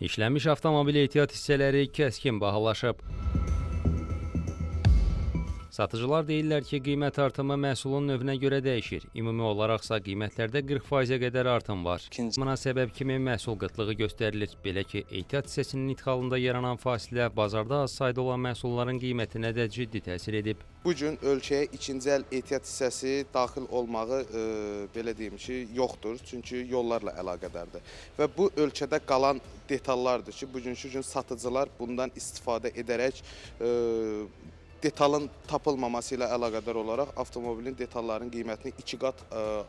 İşlənmiş avtomobil ehtiyat hissələri kəskin bahalaşıb. Satıcılar deyirlər ki, qiymət artımı məhsulun növünə görə dəyişir. Ümumi olaraqsa qiymətlərdə 40%-ə qədər artım var. Buna səbəb kimi məhsul qıtlığı göstərilir. Belə ki, ehtiyat hissəsinin idxalında yaranan fasilə bazarda az sayda olan məhsulların qiymətinə də ciddi təsir edib. Bu gün ölkəyə ikinci əl ehtiyat hissəsi daxil olmağı belə deyim ki, yoxdur. Çünki yollarla əlaqədardır. Və bu ölkədə qalan detallardır ki, bugünkü gün satıcılar bundan istifadə edərək detalın tapılmaması ilə əlaqədar olaraq avtomobilin detallarının qiymətini 2 qat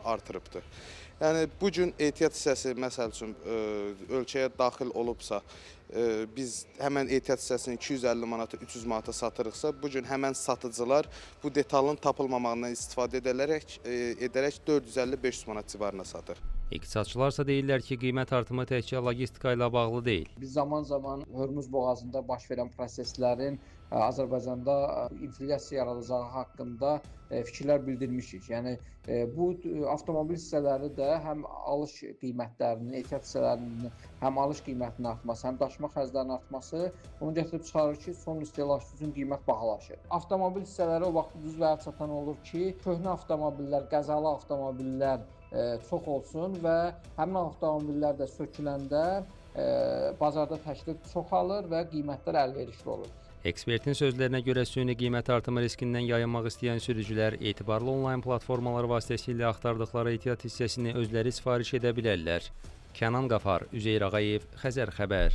artırıbdır. Yəni, bu gün ehtiyat hissəsi, məsəl üçün, ölkəyə daxil olubsa, biz həmən ehtiyat hissəsini 250 manata, 300 manata satırıqsa, bu gün həmən satıcılar bu detalın tapılmamağından istifadə edərək 450-500 manat civarına satır. İqtisadçılarsa deyirlər ki, qiymət artımı təkcə logistika ilə bağlı deyil. Biz zaman-zaman Hörmüz boğazında baş verən proseslərin Azərbaycanda inflyasiya yaradacağı haqqında fikirlər bildirmişik. Yəni, bu avtomobil hissələri də həm alış qiymətlərinin, ehtiyat hissələrinin həm alış qiymətinin artması, həm daşıma xərclərinin artması onu gətirib çıxarır ki, son istehlakçı üçün qiymət bahalaşır. Avtomobil hissələri o vaxt düz və çatan olur ki, köhnə avtomobillər, qəzalı avtomobillər çox olsun və həmin avtomobillər də söküləndə bazarda təklif çoxalır və qiymətlər əlverişli olur. Ekspertin sözlərinə görə süni qiymət artımı riskindən yayınmaq istəyən sürücülər etibarlı onlayn platformalar vasitəsilə axtardıqları ehtiyat hissəsini özləri sifariş edə bilərlər. Kənan Qafar, Üzeyir Ağayev, Xəzər xəbər.